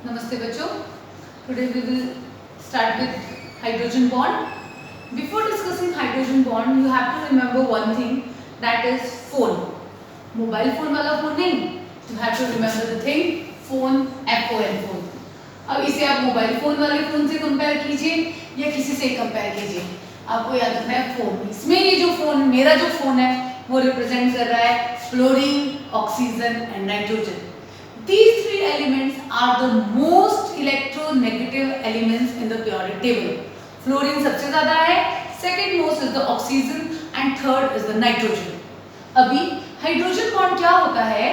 Namaste bachcho. Today we will start with hydrogen bond. Before discussing hydrogen bond, you have to remember one thing, that is phone. Mobile phone वाला phone नहीं. You have to remember the thing phone, phone phone. अब इसे आप mobile phone वाले phone से compare कीजिए या किसी से कंपेयर कीजिए, आपको याद रखना है फोन. इसमें ये जो फोन, मेरा जो फोन है वो रिप्रेजेंट कर रहा है fluorine, oxygen and nitrogen. These three elements are the most electronegative elements in the periodic table. Fluorine सबसे ज़्यादा है, second most is the oxygen and third is the nitrogen. अभी हाइड्रोजन बॉन्ड क्या होता है?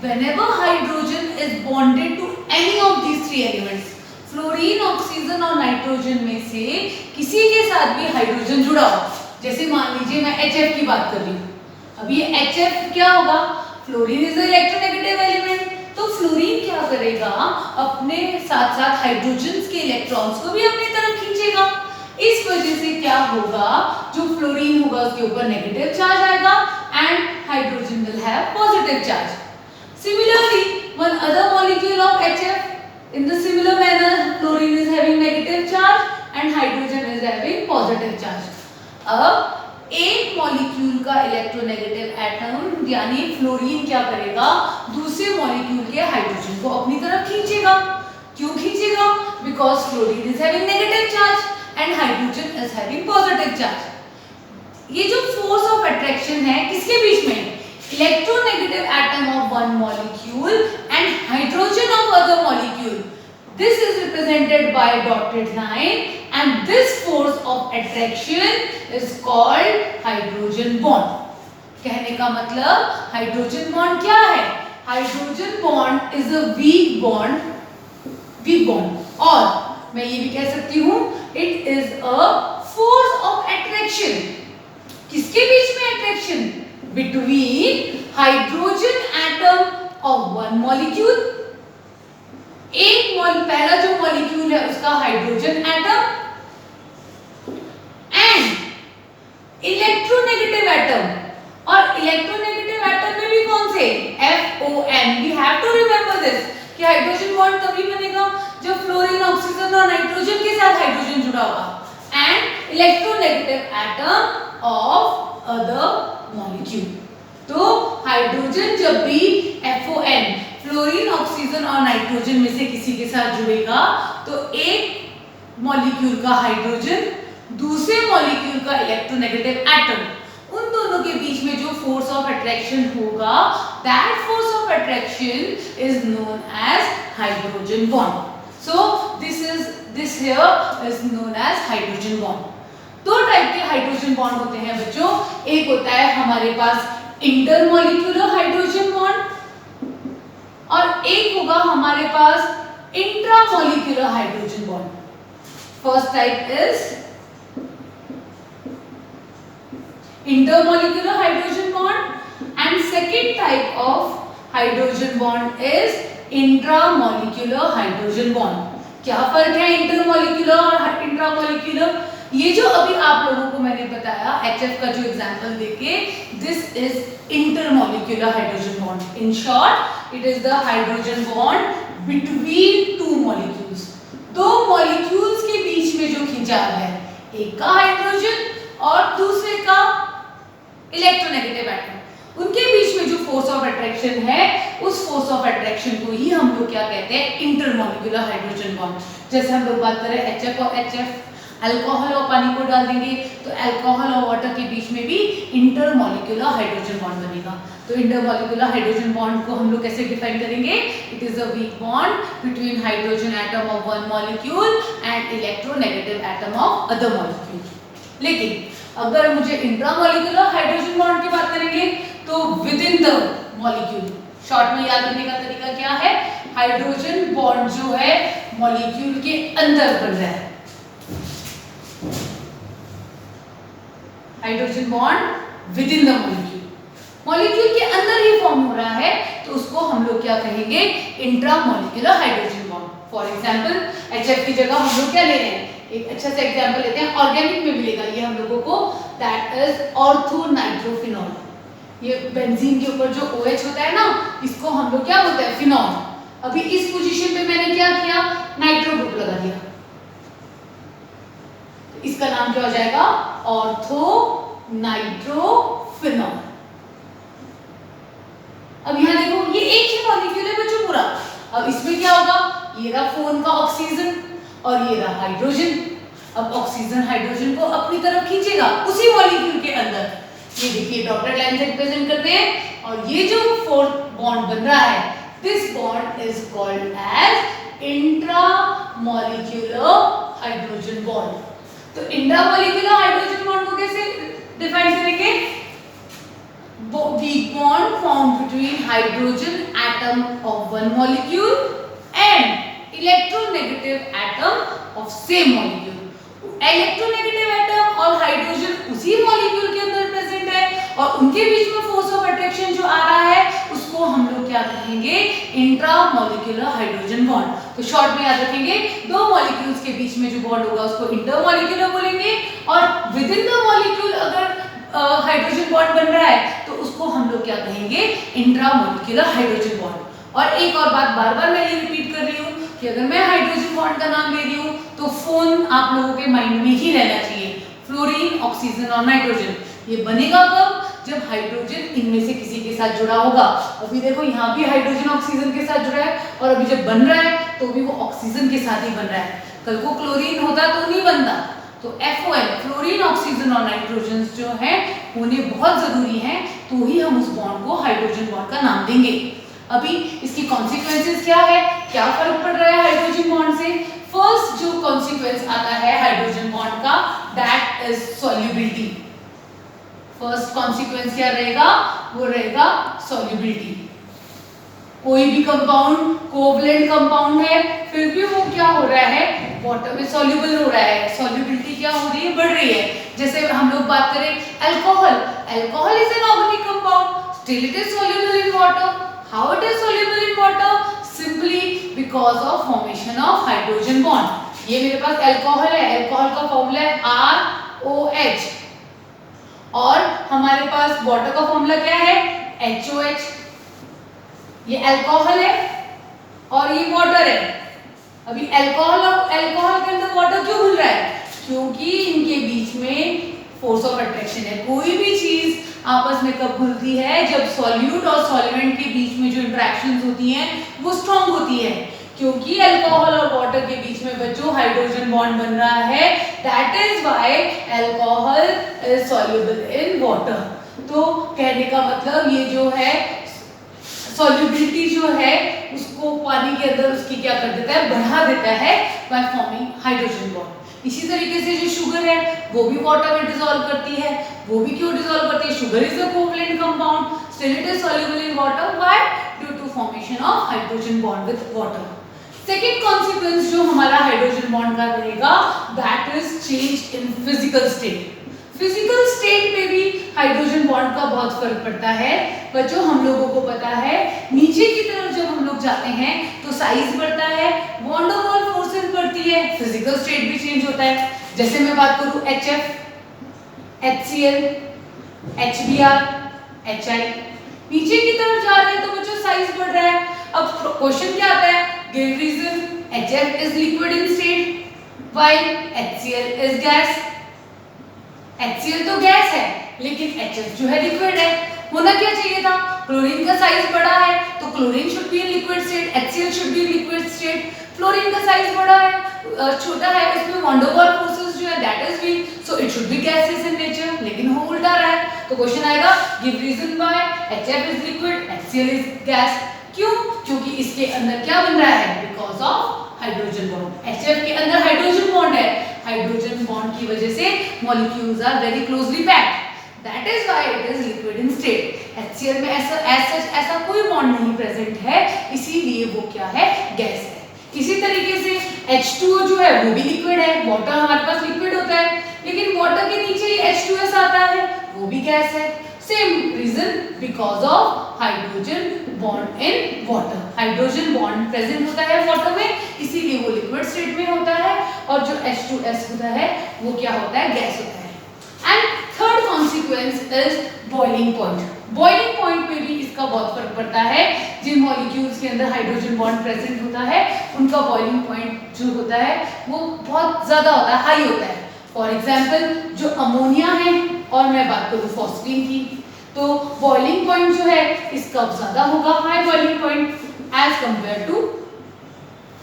Whenever hydrogen is bonded to any of these three elements, fluorine, oxygen और nitrogen में से किसी के साथ भी हाइड्रोजन जुड़ा हो, जैसे मान लीजिए मैं HF की बात कर रही हूँ. अभी HF क्या होगा? Fluorine is the electronegative element. तो फ्लोरीन क्या करेगा? अपने साथ साथ हाइड्रोजन्स के इलेक्ट्रॉन्स को भी अपनी तरफ खींचेगा. इस वजह से क्या होगा? जो फ्लोरीन होगा उसके ऊपर नेगेटिव चार्ज आएगा and hydrogen will have positive charge. Similarly one other molecule of HF in the similar manner, fluorine is having negative charge and hydrogen is having positive charge. अब एक मॉलिक्यूल का electronegative atom यानी fluorine क्या करेगा? दूसरे molecule के hydrogen को अपनी तरफ खींचेगा. क्यों खींचेगा? Because fluorine is having negative charge and hydrogen is having positive charge. ये जो फोर्स ऑफ अट्रैक्शन है किसके बीच में? Electronegative atom of one molecule and hydrogen of other molecule. This is represented by a dotted line and this force of attraction is called hydrogen bond. कहने का मतलब hydrogen bond क्या है? Hydrogen bond is a weak bond और मैं ये भी कह सकती हूँ it is a force of attraction. किसके बीच में attraction? Between hydrogen atom of one molecule. पहला जो मॉलिक्यूल है उसका hydrogen atom and electronegative atom. और इलेक्ट्रोनेगेटिव एटम में भी कौन से? FON. We have to remember this कि हाइड्रोजन बॉन्ड तभी बनेगा जब फ्लोरीन, ऑक्सीजन और नाइट्रोजन के साथ हाइड्रोजन जुड़ा होगा and electronegative atom of other molecule. तो हाइड्रोजन जब भी FON फ्लोरीन, ऑक्सीजन और नाइट्रोजन में से किसी के साथ जुड़ेगा तो एक मॉलिक्यूल का हाइड्रोजन दूसरे मॉलिक्यूल का इलेक्ट्रोनेगेटिव एटम, उन दोनों के बीच में जो फोर्स ऑफ अट्रैक्शन होगा, that force of attraction is known as hydrogen bond. So this here is known as hydrogen bond. दो टाइप के हाइड्रोजन बॉन्ड होते हैं बच्चों. एक होता है हमारे पास इंटरमॉलिक्यूलर हाइड्रोजन बॉन्ड और एक होगा हमारे पास intramolecular hydrogen bond. First type is intermolecular hydrogen bond and second type of hydrogen bond is intramolecular hydrogen bond. क्या फर्क है इंटरमॉलिक्यूलर और इंट्रामॉलिक्यूलर? ये जो अभी आप लोगों को मैंने बताया HF का जो एग्जांपल देके, this is intermolecular hydrogen bond. In short it is the hydrogen bond between two molecules. दो मॉलिक्यूल्स के बीच में जो खिंचाव है, एक का हाइड्रोजन और दूसरे का इलेक्ट्रोनेगेटिव एटम, उनके बीच में जो फोर्स ऑफ अट्रैक्शन है, उस फोर्स ऑफ अट्रैक्शन को ही हम लोग क्या कहते हैं? Intermolecular hydrogen bond. जैसे हम लोग बात करें HF और HF, अल्कोहल और पानी को डाल देंगे तो अल्कोहल और वाटर के बीच में भी इंटरमॉलिक्यूलर हाइड्रोजन बॉन्ड बनेगा. तो इंटरमॉलिक्यूलर हाइड्रोजन बॉन्ड को हम लोग कैसे डिफाइन करेंगे? It is a weak bond between hydrogen atom of one molecule and electronegative atom of other molecule. लेकिन अगर मुझे इंट्रामॉलिक्यूलर हाइड्रोजन बॉन्ड की बात करेंगे तो with in the molecule. Short में याद रखने का तरीका क्या है? हाइड्रोजन बॉन्ड जो है मॉलिक्यूल के अंदर बन रहा है. Hydrogen bond with in the molecule, molecule के अंदर ही फॉर्म हो रहा है तो उसको हम लोग क्या कहेंगे? Intramolecular hydrogen bond. For example HF की जगह हम लोग क्या ले रहे हैं? एक अच्छा सा एग्जांपल लेते हैं, ऑर्गेनिक में मिलेगा ये हम लोगों को, दैट इज ऑर्थोनाइट्रोफिनॉल. ये बेंजीन के ऊपर जो OH होता है ना, इसको हम लोग क्या बोलते हैं? फिनॉल. अभी इस पोजीशन पे मैंने क्या किया? इसका नाम क्या हो जाएगा? Ortho nitrophenol. अब यहाँ देखो ये एक ही मॉलिक्यूल है बच्चों पूरा। अब इसमें क्या होगा? ये रहा फोन का ऑक्सीजन और ये रहा हाइड्रोजन। अब ऑक्सीजन हाइड्रोजन को अपनी तरफ खींचेगा उसी मॉलिक्यूल के अंदर। ये देखिए डॉटेड लाइन से रिप्रेजेंट करते हैं और ये जो फोर्थ बॉन्ड बन रहा है, this bond is called as intramolecular hydrogen bond. तो इंट्रामॉलिक्यूलर हाइड्रोजन बॉन्ड को कैसे डिफाइन करेंगे? weak bond formed between hydrogen atom of one molecule and electronegative atom of same molecule. Electronegative atom और hydrogen उसी molecule के अंदर present है और उनके बीच में फोर्स ऑफ अट्रैक्शन जो आ रहा है उसको हम लोग क्या कहेंगे? Intramolecular hydrogen bond. तो शॉर्ट में याद रखेंगे, दो मॉलिक्यूल्स के बीच में जो बॉन्ड होगा उसको इंटरमॉलिक्यूलर बोलेंगे और विद इन द मॉलिक्यूल अगर हाइड्रोजन बॉन्ड बन रहा है तो उसको हम लोग क्या कहेंगे? Intramolecular hydrogen bond. और एक और बात बार बार मैं ये रिपीट कर रही हूँ कि अगर मैं हाइड्रोजन बॉन्ड का नाम ले रही हूँ तो फोन आप लोगों के माइंड में ही रहना चाहिए, फ्लोरीन, ऑक्सीजन और नाइट्रोजन। ये बनेगा कब? जब हाइड्रोजन इनमें से किसी के साथ जुड़ा होगा। अभी देखो यहाँ भी हाइड्रोजन ऑक्सीजन के साथ जुड़ा है और अभी जब बन रहा है तो भी वो ऑक्सीजन के साथ ही बन रहा है। कल को क्लोरीन होता तो नहीं बनता। तो FON फ्लोरीन, ऑक्सीजन और नाइट्रोजन जो है होने बहुत जरूरी हैं, तो ही हम उस बॉन्ड को हाइड्रोजन बॉन्ड का नाम देंगे। अभी इसकी कॉन्सिक्वेंसेस क्या है? क्या फर्क पड़ रहा है हाइड्रोजन बॉन्ड से? फर्स्ट जो कॉन्सिक्वेंस आता है हाइड्रोजन बॉन्ड का, that is solubility. First consequence क्या रहेगा? वो रहेगा सॉल्युबिलिटी। कोई भी कंपाउंड कोवलेंट कंपाउंड है फिर भी वो क्या हो रहा है? वाटर में सॉल्युबल हो रहा है। सॉल्युबिलिटी क्या हो रही है? बढ़ रही है। जैसे हम लोग बात करें alcohol, alcohol is an organic compound, still it is soluble in water. How it is soluble in water? Simply because of formation of hydrogen bond. ये मेरे पास अल्कोहल है, अल्कोहल का फॉर्मूला है ROH और हमारे पास वाटर का फॉर्मूला क्या है? HOH। ये अल्कोहल है और ये वाटर है। अभी अल्कोहल और अल्कोहल के अंदर वाटर क्यों घुल रहा है? क्योंकि इनके बीच में फोर्स ऑफ अट्रैक्शन है। कोई भी चीज आपस में कब घुलती है? जब सॉल्यूट और सॉल्वेंट के बीच में जो इंटरेक्शंस होती हैं वो स्ट्रांग होती है। क्योंकि अल्कोहल और वाटर के बीच में बच्चों हाइड्रोजन बॉन्ड बन रहा है, that is why alcohol is soluble in water. तो कहने का मतलब ये जो है सॉल्युबिलिटी जो है उसको पानी के अंदर उसकी क्या कर देता है? बढ़ा देता है बाय फॉर्मिंग हाइड्रोजन बॉन्ड। इसी तरीके से जो शुगर है वो भी वाटर में डिसॉल्व करती है। वो भी क्यों डिसॉल्व करती है? Sugar is a covalent compound, still it is soluble in water. Why? Due to formation of hydrogen bond with water. Second consequence जो हमारा हाइड्रोजन बॉन्ड का रहेगा, that is change in physical state. Physical state में भी hydrogen bond का बहुत फर्क पड़ता है। बच्चों हम लोगों को पता है नीचे की तरफ जब हम लोग जाते हैं तो साइज बढ़ता है, वॉन डर वाल फोर्सेस बढ़ती है, फिजिकल स्टेट भी चेंज होता है। जैसे मैं बात करूं HF, HCl, HBr, HI, नीचे की तरफ जा रहे हैं तो बच्चों साइज बढ़ रहा है। अब क्वेश्चन क्या आता है? Give reason. HF is liquid in state while HCl is gas. HCl तो गैस है लेकिन HF जो है लिक्विड है। होना क्या चाहिए था? क्लोरीन का साइज बड़ा है तो chlorine should be in liquid state, HCl should be in liquid state. Fluorine का साइज बड़ा है, छोटा है, इसमें वॉन डर वाल फोर्सेस जो है that is weak, so it should be gaseous in nature. लेकिन हो उल्टा रहा है। तो क्वेश्चन आएगा give reason why HF is liquid, HCl is gas. क्यों? क्योंकि इसके अंदर क्या बन रहा है? Because of hydrogen bond. HF के अंदर हाइड्रोजन बॉन्ड है। हाइड्रोजन बॉन्ड की वजह से molecules are very closely packed, that is why it is liquid in state. HCl में ऐसा कोई बॉन्ड नहीं प्रेजेंट है, इसीलिए वो क्या है? गैस है। इसी तरीके से H2O जो है वो भी लिक्विड है। वाटर हमारे पास लिक्विड होता है लेकिन वाटर के नीचे ही H2S आता है, वो भी गैस है। Same reason, because of hydrogen bond in water. Hydrogen bond present होता है वाटर में, इसीलिए वो लिक्विड स्टेट में होता है और जो H2S होता है वो क्या होता है? गैस होता है। And third consequence is boiling point. Boiling point पे भी इसका बहुत फर्क पड़ता है। जिन मॉलिक्यूल्स के अंदर हाइड्रोजन बॉन्ड प्रेजेंट होता है उनका बॉइलिंग पॉइंट जो होता है वो बहुत ज्यादा होता है, हाई होता है। फॉर एग्जाम्पल जो अमोनिया है, और मैं बात करूँ फॉस्फीन की, तो बॉइलिंग पॉइंट जो है इसका ज्यादा होगा, high boiling point as compare to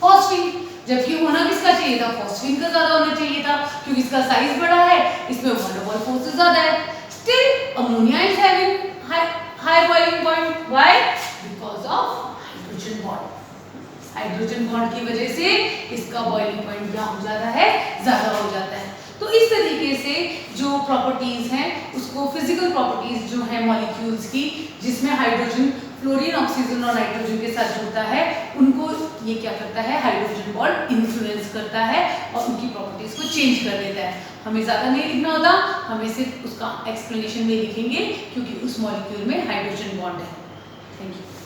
phosphine. जबकि होना किसका चाहिए था, फॉस्फीन का ज्यादा होना चाहिए था, क्योंकि इसका साइज बड़ा है, इसमें वन ओवर फोर्स ज्यादा है। Still ammonia is having high boiling point, why? Because of hydrogen bond. Hydrogen bond की वजह से इसका बॉइलिंग पॉइंट क्या हो जाता है, ज्यादा हो जाता है। तो इस तरीके से जो प्रॉपर्टीज हैं उसको, फिजिकल प्रॉपर्टीज जो है मॉलिक्यूल्स की, जिसमें हाइड्रोजन फ्लोरीन, ऑक्सीजन और नाइट्रोजन के साथ जुड़ता है, उनको ये क्या करता है, हाइड्रोजन बॉन्ड इन्फ्लुएंस करता है और उनकी प्रॉपर्टीज को चेंज कर देता है। हमें ज़्यादा नहीं लिखना होता, हमें सिर्फ उसका एक्सप्लेनेशन में लिखेंगे क्योंकि उस मॉलिक्यूल में हाइड्रोजन बॉन्ड है। Thank you.